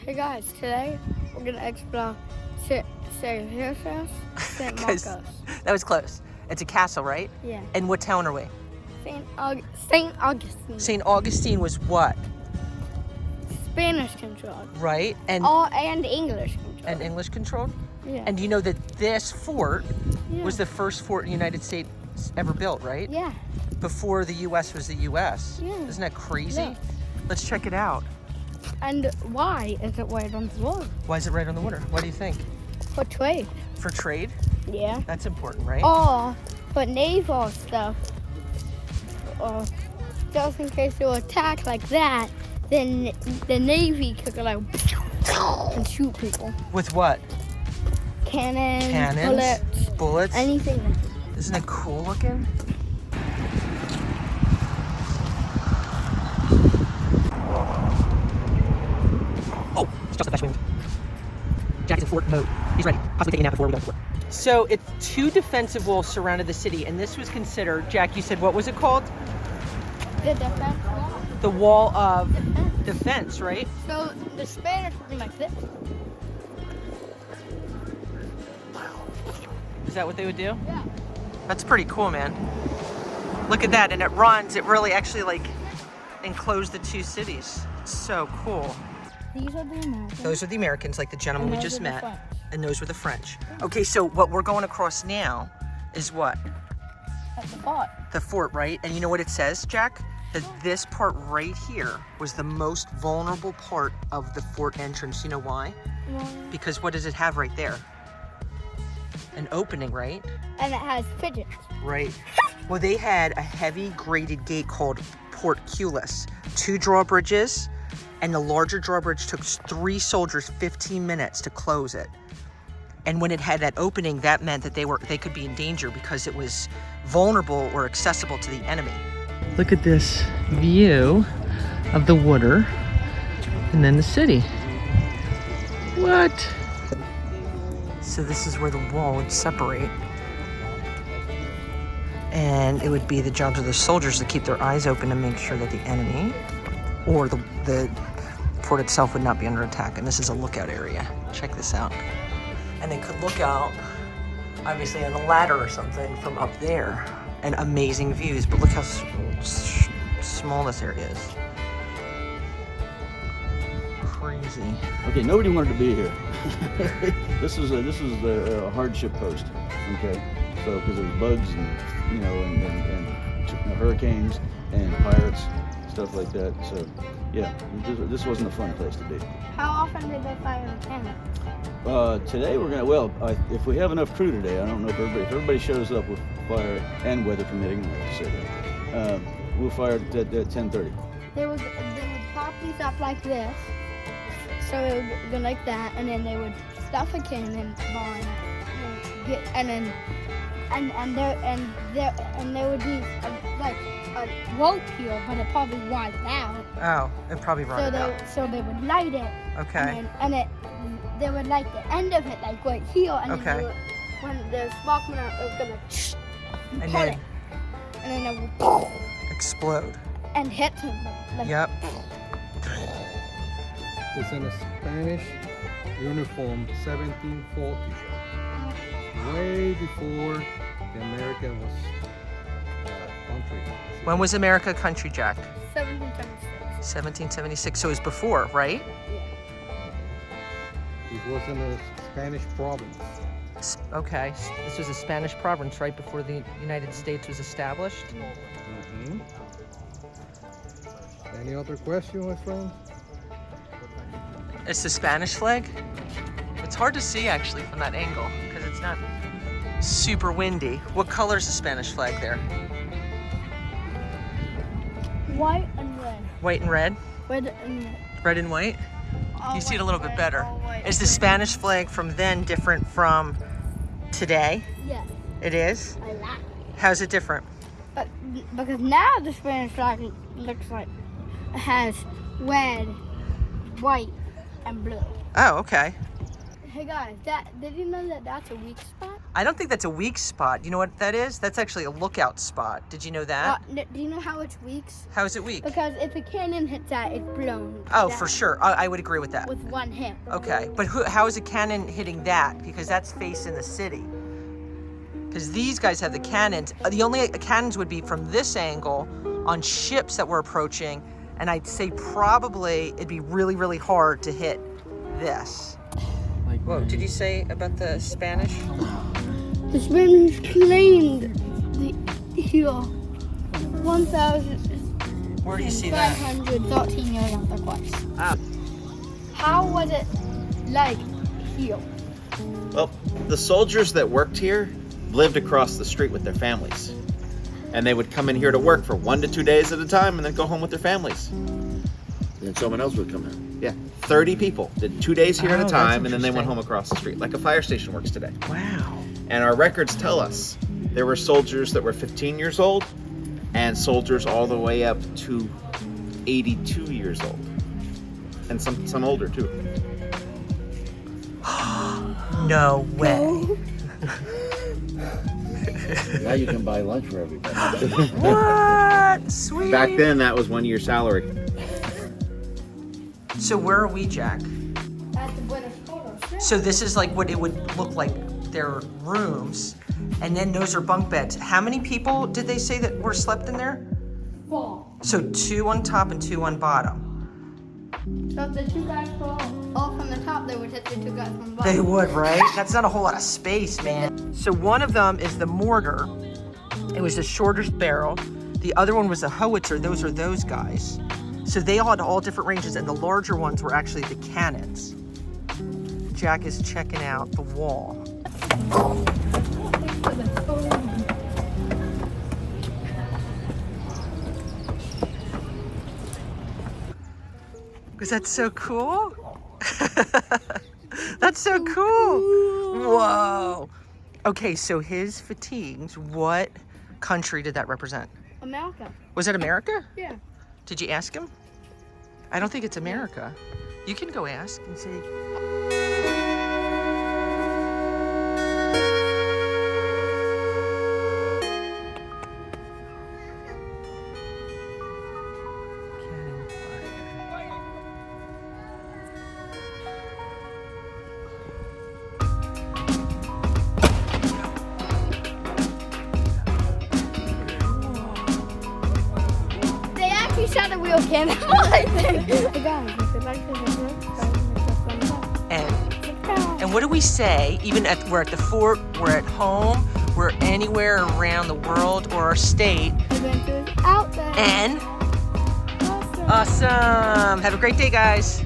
Hey guys, today we're gonna explore St. Macros. That was close. It's a castle, right? Yeah. And what town are we? St. Augustine. St. Augustine was what? Spanish controlled. Right? And English controlled. and English controlled? Yeah. And you know that this fort was the first fort in the United States ever built, right? Yeah. Before the U.S. was the U.S. Yeah. Isn't that crazy? Yeah. Let's check it out. And why is it right on the water? Why is it right on the water? What do you think? For trade. For trade? Yeah. That's important, right? Or for naval stuff. Or just in case they will attack like that, then the Navy could go like and shoot people. With what? Cannons, bullets, anything. Isn't it cool looking? Oh, it's just the best wind. Jack is in fort mode. He's ready. Possibly taking a nap before we go to fort. So it's 2 defensive walls surrounded the city, and this was considered, Jack, you said, what was it called? The defense wall. The wall of defense, right? So the Spanish were like this. Is that what they would do? Yeah. That's pretty cool, man. Look at that, and it runs. It really actually like enclosed the 2 cities. It's so cool. These are the Americans. Those are the Americans, like the gentleman we And just those are the met. French. And those were the French. Okay, so what we're going across now is what? At the fort. The fort, right? And you know what it says, Jack? That this part right here was the most vulnerable part of the fort entrance. You know why? Because what does it have right there? An opening, right? And it has pigeons. Right. Well, they had a heavy graded gate called portcullis, 2 drawbridges, and the larger drawbridge took 3 soldiers 15 minutes to close it. And when it had that opening, that meant that they could be in danger because it was vulnerable or accessible to the enemy. Look at this view of the water and then the city. What? So this is where the wall would separate. And it would be the jobs of the soldiers to keep their eyes open and make sure that the enemy or the fort itself would not be under attack. And this is a lookout area. Check this out. And they could look out, obviously on a ladder or something from up there. And amazing views, but look how small this area is. Crazy. Okay, nobody wanted to be here. This is the hardship post. Okay, so because there's bugs and and hurricanes and pirates, stuff like that. So yeah, this wasn't a fun place to be. How often did they fire the cannon? Today we're gonna, if we have enough crew today, I don't know if everybody shows up with fire and weather permitting, I have to say that, we'll fire at 10:30. They would pop these up like this, so it would go like that, and then they would stuff a cannon behind it, and there would be like a rope here, but it probably wiped out. Oh, it probably rotted out. So they would light it. Okay. They would light the end of it like right here, and Okay. then they would, when the smoke went out, it was gonna And pull then it, and then it would explode. and hit him. Like, Yep. It's in a Spanish uniform, 1740. Way before the America was country. When was America a country, Jack? 1776. 1776, so it was before, right? It was in a Spanish province. Okay, this was a Spanish province right before the United States was established. Mm-hmm. Any other question, my friend? It's the Spanish flag. It's hard to see actually from that angle because it's not super windy. What color is the Spanish flag there? White and red. White and red? Red and Red and white? You see it a little bit better. all white. Is the Spanish flag from then different from today? Yes, It is? I like it. How's it different? But because now the Spanish flag looks like it has red, white, and blue. Oh, okay. Hey guys, did you know that that's a weak spot? I don't think that's a weak spot. You know what that is? That's actually a lookout spot. Did you know that? Do you know how it's weak? How is it weak? Because if a cannon hits that, it's blown. Oh, down for sure. I would agree with that. With one hit. Okay, but how is a cannon hitting that? Because that's facing the city. Because these guys have the cannons. The only cannons would be from this angle on ships that we're approaching, and I'd say probably it'd be really, really hard to hit this. Whoa, did you say about the Spanish? The Spanish claimed the here 1,513 Where do you see that? years after Christ. Ah. How was it like here? Well, the soldiers that worked here lived across the street with their families. And they would come in here to work for 1 to 2 days at a time and then go home with their families. Then someone else would come in. Yeah, 30 people did 2 days here at Oh, a that's time and then they went interesting. home across the street, like a fire station works today. Wow. And our records tell us there were soldiers that were 15 years old and soldiers all the way up to 82 years old. And some older too. No way. Now you can buy lunch for everybody. What? Sweet. Back then, that was 1 year's salary. So where are we, Jack? At the Buenos Aires. So this is like what it would look like, their rooms, and then those are bunk beds. How many people did they say that were slept in there? 4. So 2 on top and 2 on bottom. So if the 2 guys fall off from the top, they would hit the 2 guys from the They bottom. would, right? That's not a whole lot of space, man. So one of them is the mortar. It was the shortest barrel. The other one was a howitzer. Those are those guys. So they all had all different ranges, and the larger ones were actually the cannons. Jack is checking out the wall. Because that's so cool. That's so cool. Whoa. Okay, so his fatigues, what country did that represent? America. Was it America? Yeah. Did you ask him? I don't think it's America. You can go ask and see. Cannon fire. They actually shot a real cannon. I think. Hey guys, if you like this video, And what do we say? Even we're at the fort, we're at home, we're anywhere around the world or our state. Adventures out there. And Awesome. awesome. Have a great day, guys.